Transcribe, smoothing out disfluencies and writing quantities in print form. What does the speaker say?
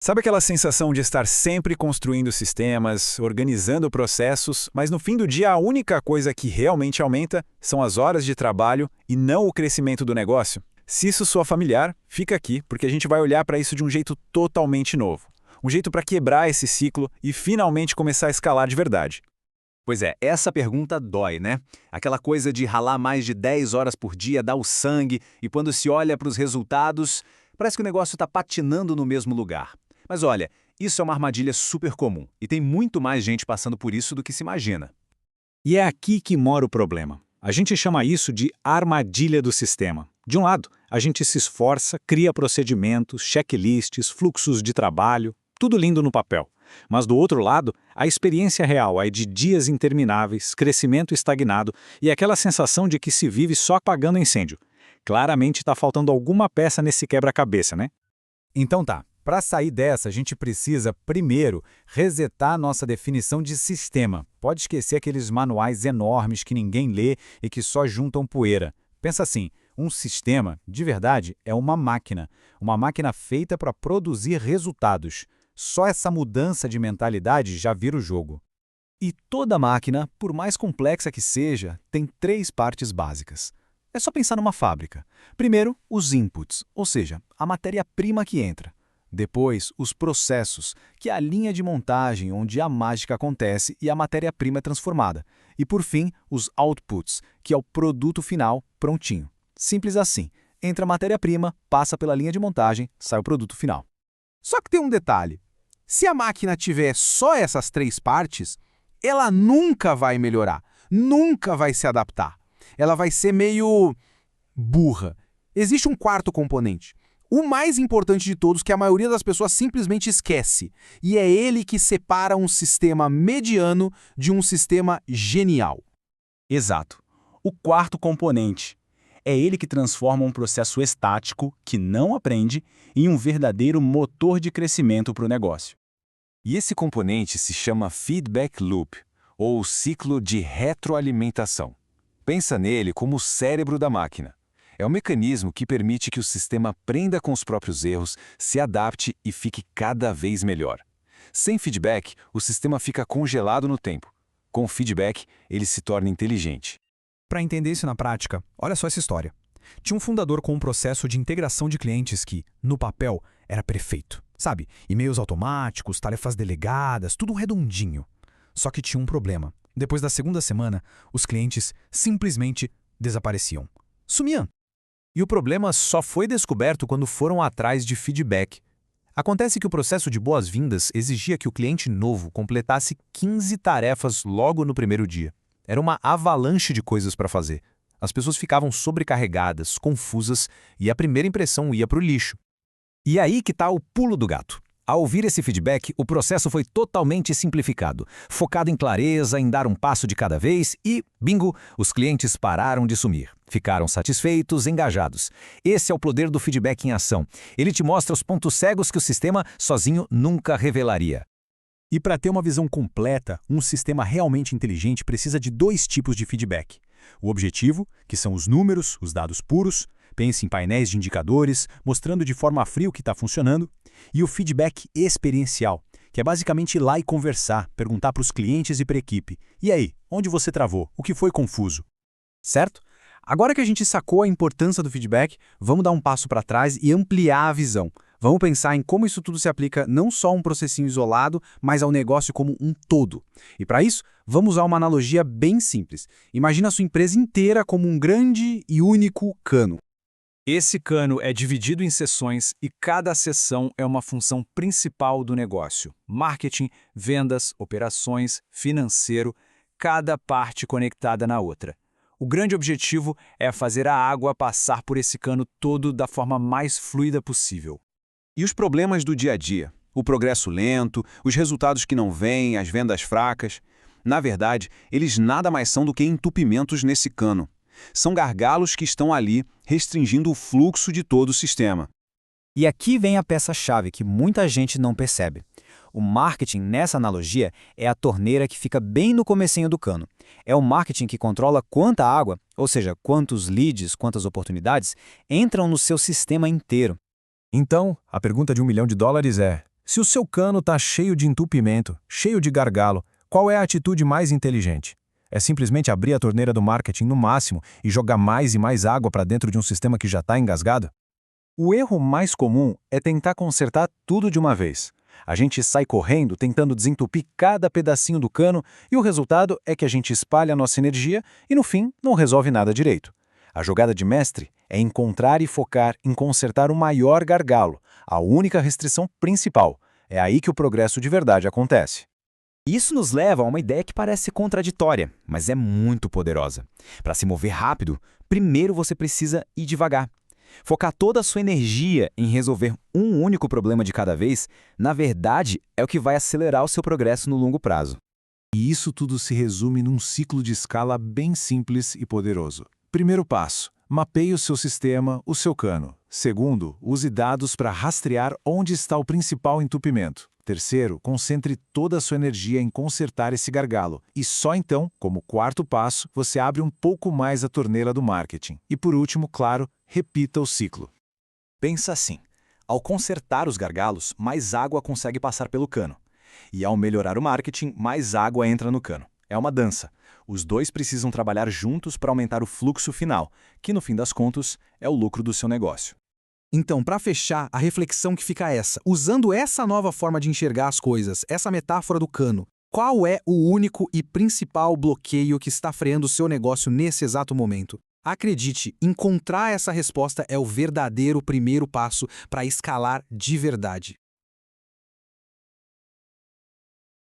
Sabe aquela sensação de estar sempre construindo sistemas, organizando processos, mas no fim do dia a única coisa que realmente aumenta são as horas de trabalho e não o crescimento do negócio? Se isso soa familiar, fica aqui, porque a gente vai olhar para isso de um jeito totalmente novo. Um jeito para quebrar esse ciclo e finalmente começar a escalar de verdade. Pois é, essa pergunta dói, né? Aquela coisa de ralar mais de 10 horas por dia, dar o sangue, e quando se olha para os resultados, parece que o negócio está patinando no mesmo lugar. Mas olha, isso é uma armadilha super comum, e tem muito mais gente passando por isso do que se imagina. E é aqui que mora o problema. A gente chama isso de armadilha do sistema. De um lado, a gente se esforça, cria procedimentos, checklists, fluxos de trabalho, tudo lindo no papel. Mas do outro lado, a experiência real é de dias intermináveis, crescimento estagnado e aquela sensação de que se vive só apagando incêndio. Claramente está faltando alguma peça nesse quebra-cabeça, né? Então tá, para sair dessa, a gente precisa, primeiro, resetar nossa definição de sistema. Pode esquecer aqueles manuais enormes que ninguém lê e que só juntam poeira. Pensa assim, um sistema, de verdade, é uma máquina feita para produzir resultados. Só essa mudança de mentalidade já vira o jogo. E toda máquina, por mais complexa que seja, tem três partes básicas. É só pensar numa fábrica. Primeiro, os inputs, ou seja, a matéria-prima que entra. Depois, os processos, que é a linha de montagem onde a mágica acontece e a matéria-prima é transformada. E por fim, os outputs, que é o produto final prontinho. Simples assim. Entra a matéria-prima, passa pela linha de montagem, sai o produto final. Só que tem um detalhe. Se a máquina tiver só essas três partes, ela nunca vai melhorar, nunca vai se adaptar. Ela vai ser meio burra. Existe um quarto componente, o mais importante de todos, que a maioria das pessoas simplesmente esquece, e é ele que separa um sistema mediano de um sistema genial. Exato. O quarto componente. É ele que transforma um processo estático, que não aprende, em um verdadeiro motor de crescimento para o negócio. E esse componente se chama feedback loop, ou ciclo de retroalimentação. Pensa nele como o cérebro da máquina. É um mecanismo que permite que o sistema aprenda com os próprios erros, se adapte e fique cada vez melhor. Sem feedback, o sistema fica congelado no tempo. Com feedback, ele se torna inteligente. Para entender isso na prática, olha só essa história. Tinha um fundador com um processo de integração de clientes que, no papel, era perfeito. Sabe, e-mails automáticos, tarefas delegadas, tudo redondinho. Só que tinha um problema. Depois da segunda semana, os clientes simplesmente desapareciam. Sumiam. E o problema só foi descoberto quando foram atrás de feedback. Acontece que o processo de boas-vindas exigia que o cliente novo completasse 15 tarefas logo no primeiro dia. Era uma avalanche de coisas para fazer. As pessoas ficavam sobrecarregadas, confusas, e a primeira impressão ia para o lixo. E aí que está o pulo do gato. Ao ouvir esse feedback, o processo foi totalmente simplificado, focado em clareza, em dar um passo de cada vez e, bingo, os clientes pararam de sumir. Ficaram satisfeitos, engajados. Esse é o poder do feedback em ação. Ele te mostra os pontos cegos que o sistema sozinho nunca revelaria. E para ter uma visão completa, um sistema realmente inteligente precisa de dois tipos de feedback. O objetivo, que são os números, os dados puros, pense em painéis de indicadores, mostrando de forma fria o que está funcionando, e o feedback experiencial, que é basicamente ir lá e conversar, perguntar para os clientes e para a equipe. E aí, onde você travou? O que foi confuso? Certo? Agora que a gente sacou a importância do feedback, vamos dar um passo para trás e ampliar a visão. Vamos pensar em como isso tudo se aplica não só a um processinho isolado, mas ao negócio como um todo. E para isso, vamos usar uma analogia bem simples. Imagina a sua empresa inteira como um grande e único cano. Esse cano é dividido em seções e cada seção é uma função principal do negócio. Marketing, vendas, operações, financeiro, cada parte conectada na outra. O grande objetivo é fazer a água passar por esse cano todo da forma mais fluida possível. E os problemas do dia a dia? O progresso lento, os resultados que não vêm, as vendas fracas? Na verdade, eles nada mais são do que entupimentos nesse cano. São gargalos que estão ali, restringindo o fluxo de todo o sistema. E aqui vem a peça-chave que muita gente não percebe. O marketing, nessa analogia, é a torneira que fica bem no comecinho do cano. É o marketing que controla quanta água, ou seja, quantos leads, quantas oportunidades, entram no seu sistema inteiro. Então, a pergunta de $1 milhão é: Se o seu cano está cheio de entupimento, cheio de gargalo, qual é a atitude mais inteligente? É simplesmente abrir a torneira do marketing no máximo e jogar mais e mais água para dentro de um sistema que já está engasgado? O erro mais comum é tentar consertar tudo de uma vez. A gente sai correndo tentando desentupir cada pedacinho do cano e o resultado é que a gente espalha a nossa energia e, no fim, não resolve nada direito. A jogada de mestre é encontrar e focar em consertar o maior gargalo, a única restrição principal. É aí que o progresso de verdade acontece. Isso nos leva a uma ideia que parece contraditória, mas é muito poderosa. Para se mover rápido, primeiro você precisa ir devagar. Focar toda a sua energia em resolver um único problema de cada vez, na verdade, é o que vai acelerar o seu progresso no longo prazo. E isso tudo se resume num ciclo de escala bem simples e poderoso. Primeiro passo: mapeie o seu sistema, o seu cano. Segundo, use dados para rastrear onde está o principal entupimento. Terceiro, concentre toda a sua energia em consertar esse gargalo. E só então, como quarto passo, você abre um pouco mais a torneira do marketing. E por último, claro, repita o ciclo. Pensa assim: ao consertar os gargalos, mais água consegue passar pelo cano. E ao melhorar o marketing, mais água entra no cano. É uma dança. Os dois precisam trabalhar juntos para aumentar o fluxo final, que no fim das contas é o lucro do seu negócio. Então, para fechar, a reflexão que fica é essa. Usando essa nova forma de enxergar as coisas, essa metáfora do cano, qual é o único e principal bloqueio que está freando o seu negócio nesse exato momento? Acredite, encontrar essa resposta é o verdadeiro primeiro passo para escalar de verdade.